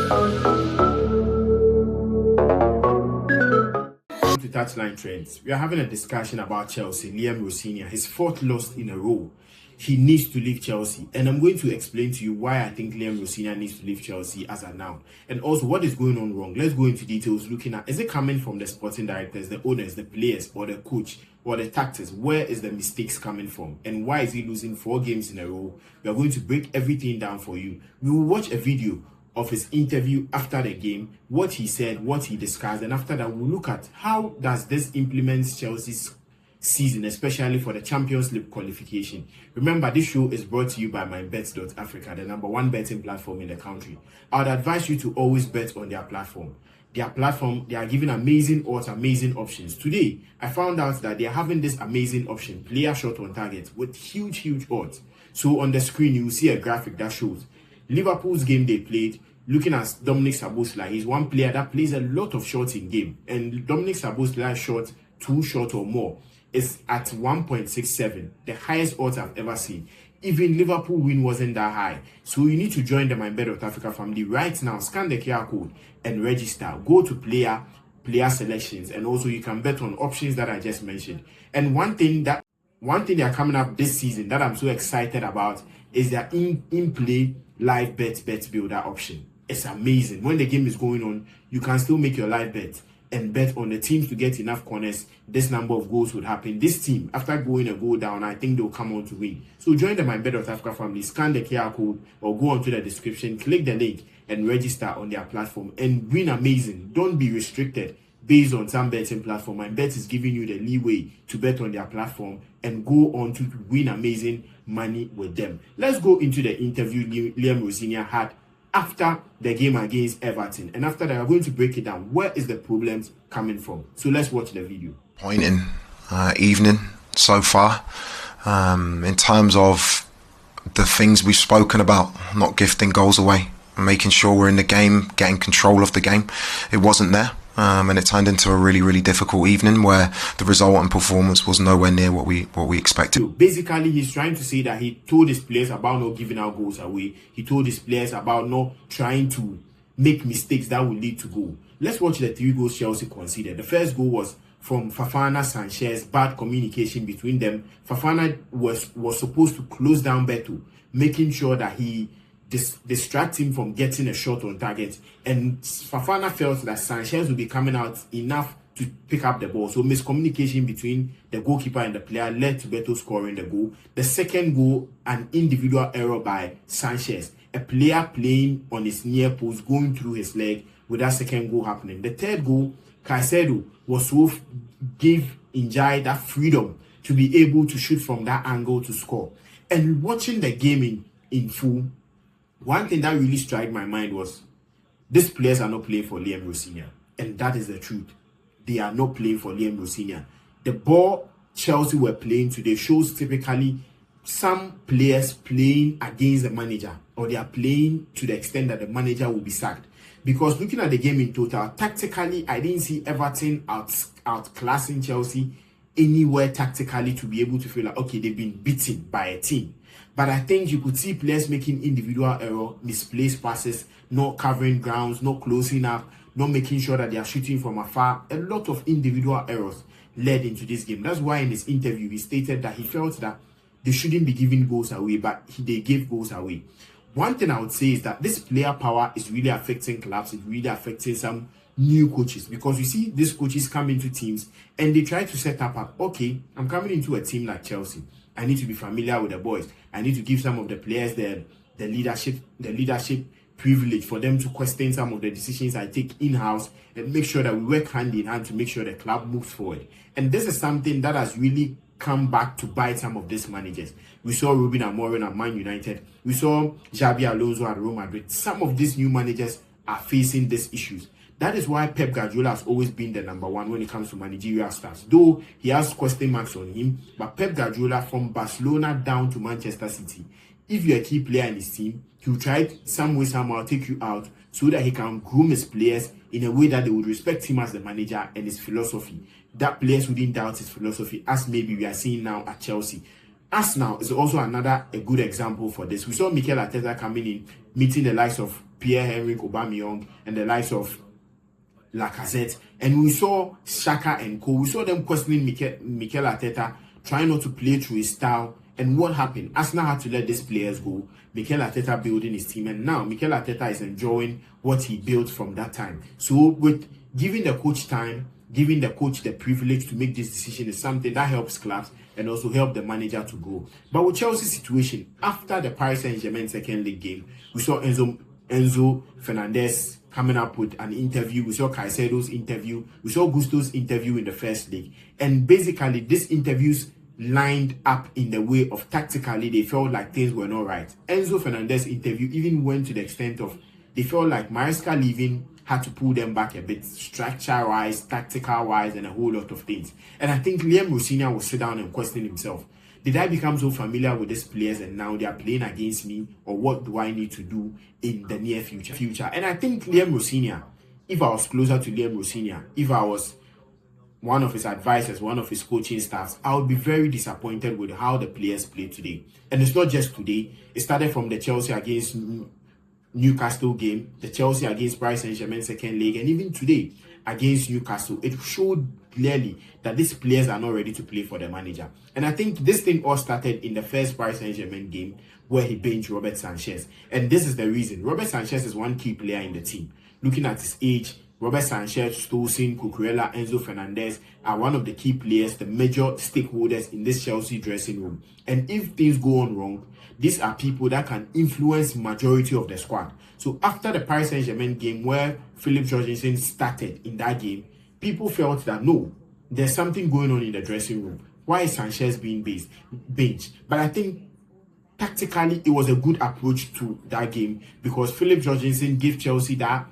To Touchline Trends, we are having a discussion about Chelsea. Liam Rosenior, his fourth loss in a row. He needs to leave Chelsea, and I'm going to explain to you why I think Liam Rosenior needs to leave Chelsea as of now, and also what is going on wrong. Let's go into details, looking at, is it coming from the sporting directors, the owners, the players, or the coach, or the tactics? Where is the mistakes coming from, and why is he losing 4 games in a row? We are going to break everything down for you. We will watch a video of his interview after the game, what he said, what he discussed, and after that we'll look at how does this implement Chelsea's season, especially for the Champions League qualification. Remember, this show is brought to you by MyBets.Africa, the #1 betting platform in the country. I would advise you to always bet on their platform. They are giving amazing odds, amazing options. Today, I found out that they are having this amazing option, player shot on target, with huge odds. So on the screen, you will see a graphic that shows Liverpool's game they played. Looking at Dominic Szoboszlai, he's one player that plays a lot of shots in game, and Dominic Szoboszlai's shot, 2 shots or more, is at 1.67, the highest odds I've ever seen. Even Liverpool win wasn't that high. So you need to join the MyBet.Africa family right now. Scan the QR code and register. Go to player selections, and also you can bet on options that I just mentioned. And one thing they are coming up this season that I'm so excited about is their in-play live bet builder option. It's amazing. When the game is going on, you can still make your live bet and bet on the teams to get enough corners. This number of goals would happen. This team, after going a goal down, I think they'll come on to win. So join the MyBet.Africa family, scan the QR code or go onto the description, click the link and register on their platform and win amazing. Don't be restricted based on some betting platform. MyBet is giving you the leeway to bet on their platform and go on to win amazing money with them. Let's go into the interview Liam Rosenior had after the game against Everton, and after that I'm going to break it down. Where is the problems coming from? So let's watch the video. Pointing evening so far, in terms of the things we've spoken about, not gifting goals away, making sure we're in the game, getting control of the game. It wasn't there, and it turned into a really difficult evening where the result and performance was nowhere near what we expected. So basically, he's trying to say that he told his players about not giving out goals away. He told his players about not trying to make mistakes that will lead to goal. Let's watch the 3 goals Chelsea conceded. The first goal was from Fofana, Sanchez, bad communication between them. Fofana was supposed to close down Beto, making sure that he distract him from getting a shot on target, and Fofana felt that Sanchez would be coming out enough to pick up the ball. So miscommunication between the goalkeeper and the player led to Beto scoring the goal. The second goal, an individual error by Sanchez, a player playing on his near post, going through his leg, with that second goal happening. The third goal, Caicedo was so give Njai that freedom to be able to shoot from that angle to score. And watching the game in full, one thing that really struck my mind was these players are not playing for Liam Rosenior, and that is the truth. They are not playing for Liam Rosenior. The ball Chelsea were playing today shows typically some players playing against the manager, or they are playing to the extent that the manager will be sacked. Because looking at the game in total, tactically, I didn't see Everton outclassing Chelsea anywhere tactically to be able to feel like, okay, they've been beaten by a team. But I think you could see players making individual error, misplaced passes, not covering grounds, not closing up, not making sure that they are shooting from afar. A lot of individual errors led into this game. That's why in his interview, he stated that he felt that they shouldn't be giving goals away, but they gave goals away. One thing I would say is that this player power is really affecting clubs. It's really affecting some new coaches, because you see these coaches come into teams and they try to set up, okay, I'm coming into a team like Chelsea. I need to be familiar with the boys. I need to give some of the players the leadership privilege for them to question some of the decisions I take in-house and make sure that we work hand in hand to make sure the club moves forward. And this is something that has really come back to bite some of these managers. We saw Ruben Amorim at Man United. We saw Xabi Alonso at Real Madrid. Some of these new managers are facing these issues. That is why Pep Guardiola has always been the #1 when it comes to managerial staffs. Though he has question marks on him, but Pep Guardiola, from Barcelona down to Manchester City, if you're a key player in his team, he'll try some way, somehow take you out so that he can groom his players in a way that they would respect him as the manager and his philosophy. That players wouldn't doubt his philosophy, as maybe we are seeing now at Chelsea. Arsenal is also a good example for this. We saw Mikel Arteta coming in, meeting the likes of Pierre-Emerick Aubameyang and the likes of Lacazette, and we saw Xhaka and co. We saw them questioning Mikel Arteta, trying not to play through his style. And what happened? Arsenal had to let these players go. Mikel Arteta building his team, and now Mikel Arteta is enjoying what he built from that time. So with giving the coach time, giving the coach the privilege to make this decision is something that helps clubs and also help the manager to grow. But with Chelsea's situation, after the Paris Saint-Germain second leg game, we saw Enzo Fernandez coming up with an interview. We saw Caicedo's interview. We saw Gusto's interview in the first leg. And basically, these interviews lined up in the way of tactically, they felt like things were not right. Enzo Fernandez's interview even went to the extent of they felt like Maresca leaving had to pull them back a bit, structure-wise, tactical-wise, and a whole lot of things. And I think Liam Rosenior will sit down and question himself. Did I become so familiar with these players and now they are playing against me? Or what do I need to do in the near future? And I think Liam Rosenior, if I was closer to Liam Rosenior, if I was one of his advisors, one of his coaching staffs, I would be very disappointed with how the players played today. And it's not just today. It started from the Chelsea against Newcastle game, the Chelsea against Paris Saint-Germain second leg, and even today against Newcastle. It showed clearly that these players are not ready to play for the manager. And I think this thing all started in the first Paris Saint-Germain game where he benched Robert Sanchez. And this is the reason. Robert Sanchez is one key player in the team. Looking at his age, Robert Sanchez, Tosin, Cucurella, Enzo Fernandez are one of the key players, the major stakeholders in this Chelsea dressing room. And if things go on wrong, these are people that can influence majority of the squad. So after the Paris Saint-Germain game where Philip Jorgensen started in that game, people felt that no, there's something going on in the dressing room. Why is Sanchez being benched? But I think tactically it was a good approach to that game because Philip Jorgensen gave Chelsea that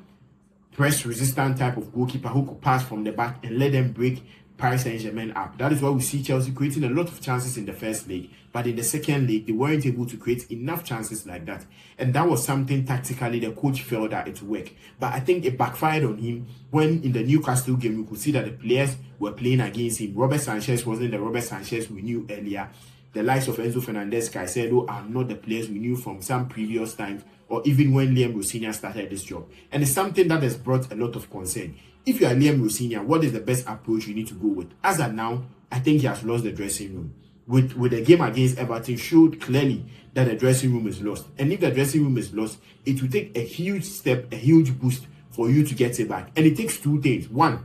press-resistant type of goalkeeper who could pass from the back and let them break Paris Saint-Germain up. That is why we see Chelsea creating a lot of chances in the first leg, but in the second leg, they weren't able to create enough chances like that. And that was something tactically the coach felt that it would work. But I think it backfired on him when in the Newcastle game, you could see that the players were playing against him. Robert Sanchez wasn't the Robert Sanchez we knew earlier. The likes of Enzo Fernandez, Caicedo are not the players we knew from some previous times or even when Liam Rosenior started this job. And it's something that has brought a lot of concern. If you are Liam Rosenior, what is the best approach you need to go with? As of now, I think he has lost the dressing room. With the game against Everton showed clearly that the dressing room is lost. And if the dressing room is lost, it will take a huge step, a huge boost for you to get it back. And it takes two things. One,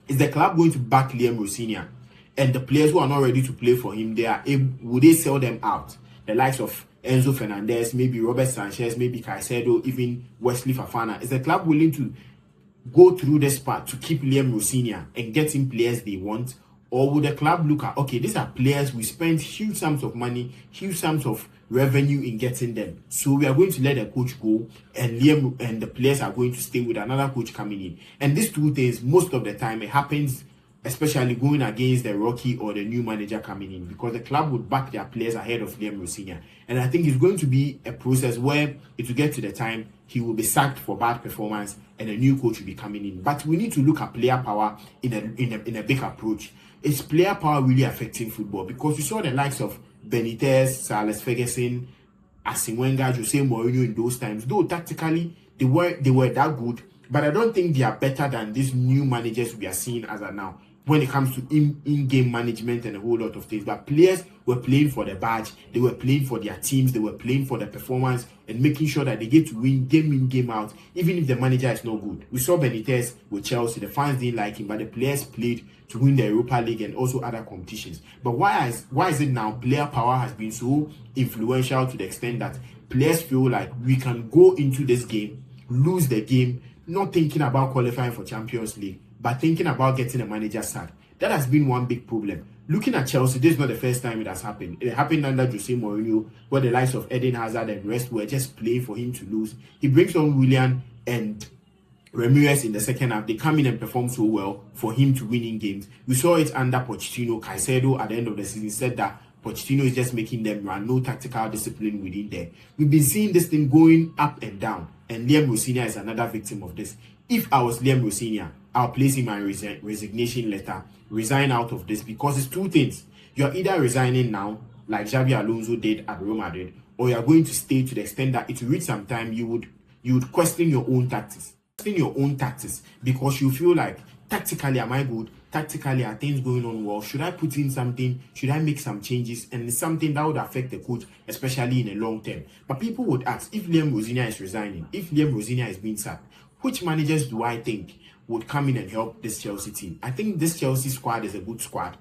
is the club going to back Liam Rosenior? And the players who are not ready to play for him, will they sell them out? The likes of Enzo Fernandez, maybe Robert Sanchez, maybe Caicedo, even Wesley Fofana. Is the club willing to go through this part to keep Liam Rosenior and get him players they want? Or would the club look at, okay, these are players we spent huge sums of money, huge sums of revenue in getting them. So we are going to let the coach go and Liam and the players are going to stay with another coach coming in. And these two things, most of the time, it happens especially going against the rookie or the new manager coming in, because the club would back their players ahead of Liam Rosenior. And I think it's going to be a process where it will get to the time he will be sacked for bad performance and a new coach will be coming in. But we need to look at player power in a big approach. Is player power really affecting football? Because we saw the likes of Benitez, Sir Alex Ferguson, Arsene Wenger, Jose Mourinho in those times. Though tactically they were that good, but I don't think they are better than these new managers we are seeing as of now when it comes to in-game management and a whole lot of things. But players were playing for the badge, they were playing for their teams, they were playing for the performance and making sure that they get to win game in, game out, even if the manager is not good. We saw Benitez with Chelsea, the fans didn't like him, but the players played to win the Europa League and also other competitions. But why is it now player power has been so influential to the extent that players feel like we can go into this game, lose the game, not thinking about qualifying for Champions League, but thinking about getting a manager sacked? That has been one big problem. Looking at Chelsea, this is not the first time it has happened. It happened under Jose Mourinho, where the likes of Eden Hazard and rest were just playing for him to lose. He brings on Willian and Ramirez in the second half. They come in and perform so well for him to win in games. We saw it under Pochettino. Caicedo at the end of the season said that Pochettino is just making them run, no tactical discipline within there. We've been seeing this thing going up and down, and Liam Rosenior is another victim of this. If I was Liam Rosenior, I'll place in my resignation letter, resign out of this, because it's two things. You're either resigning now, like Xabi Alonso did at Real Madrid, or you're going to stay to the extent that it will reach some time you would you would question your own tactics. Because you feel like, tactically, am I good? Tactically, are things going on well? Should I put in something? Should I make some changes? And it's something that would affect the coach, especially in the long term. But people would ask, if Liam Rosenior is resigning, if Liam Rosenior is being sacked, which managers do I think would come in and help this Chelsea team? I think this Chelsea squad is a good squad,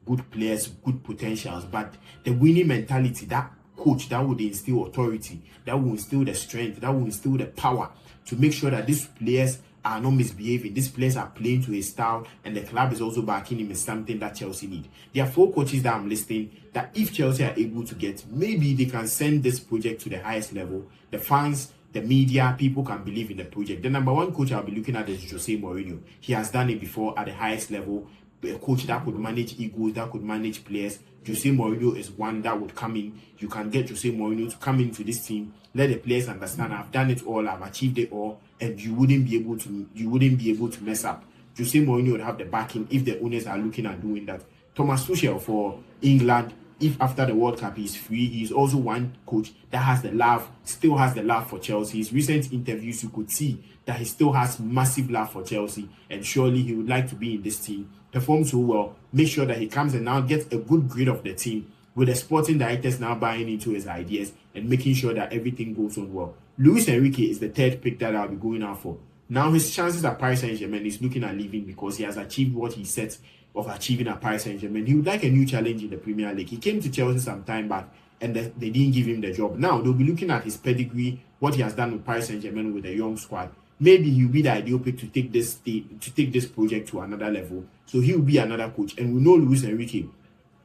good players, good potentials, but the winning mentality, that coach that would instill authority, that will instill the strength, that will instill the power to make sure that these players are not misbehaving. These players are playing to his style, and the club is also backing him, is something that Chelsea need. There are 4 coaches that I'm listing that if Chelsea are able to get, maybe they can send this project to the highest level. The fans, the media, people can believe in the project. The number 1 coach I'll be looking at is Jose Mourinho. He has done it before at the highest level. A coach that could manage egos, that could manage players. Jose Mourinho is one that would come in. You can get Jose Mourinho to come into this team, let the players understand, I've done it all, I've achieved it all, and you wouldn't be able to mess up. Jose Mourinho would have the backing if the owners are looking at doing that. Thomas Tuchel for England, if after the World Cup he's free, he's also one coach that has the love, still has the love for Chelsea. His recent interviews, you could see that he still has massive love for Chelsea, and surely he would like to be in this team, perform so well, make sure that he comes and now gets a good grade of the team, with the sporting directors now buying into his ideas and making sure that everything goes on well. Luis Enrique is the 3rd pick that I'll be going out for. Now his chances at Paris Saint-Germain is looking at leaving because he has achieved what he set of achieving at Paris Saint-Germain. He would like a new challenge in the Premier League. He came to Chelsea some time back and they didn't give him the job. Now they'll be looking at his pedigree, what he has done with Paris Saint-Germain with a young squad. Maybe he'll be the ideal pick to take this project to another level. So he'll be another coach. And we know Luis Enrique,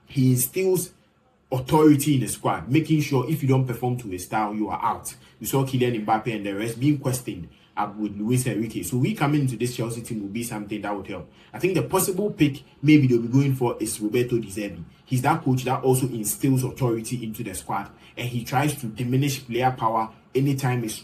he instills authority in the squad, making sure if you don't perform to his style, you are out. We saw Kylian Mbappe and the rest being questioned with Luis Enrique. So we coming into this Chelsea team will be something that would help. I think the possible pick maybe they'll be going for is Roberto De Zerbi. He's that coach that also instills authority into the squad, and he tries to diminish player power anytime his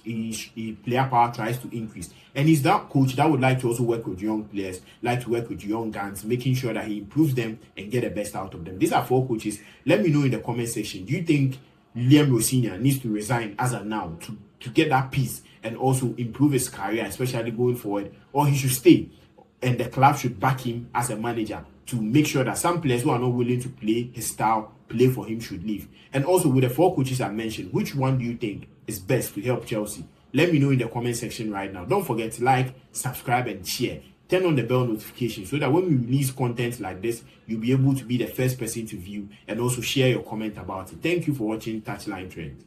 player power tries to increase. And he's that coach that would like to also work with young players, like to work with young guns, making sure that he improves them and get the best out of them. These are 4 coaches. Let me know in the comment section, do you think Liam Rosenior needs to resign as of now to get that peace and also improve his career, especially going forward, or he should stay and the club should back him as a manager to make sure that some players who are not willing to play his style, play for him, should leave? And also with the 4 coaches I mentioned, which one do you think is best to help Chelsea? Let me know in the comment section right now. Don't forget to like, subscribe and share. Turn on the bell notification so that when we release content like this, you'll be able to be the first person to view and also share your comment about it. Thank you for watching Touchline Trend.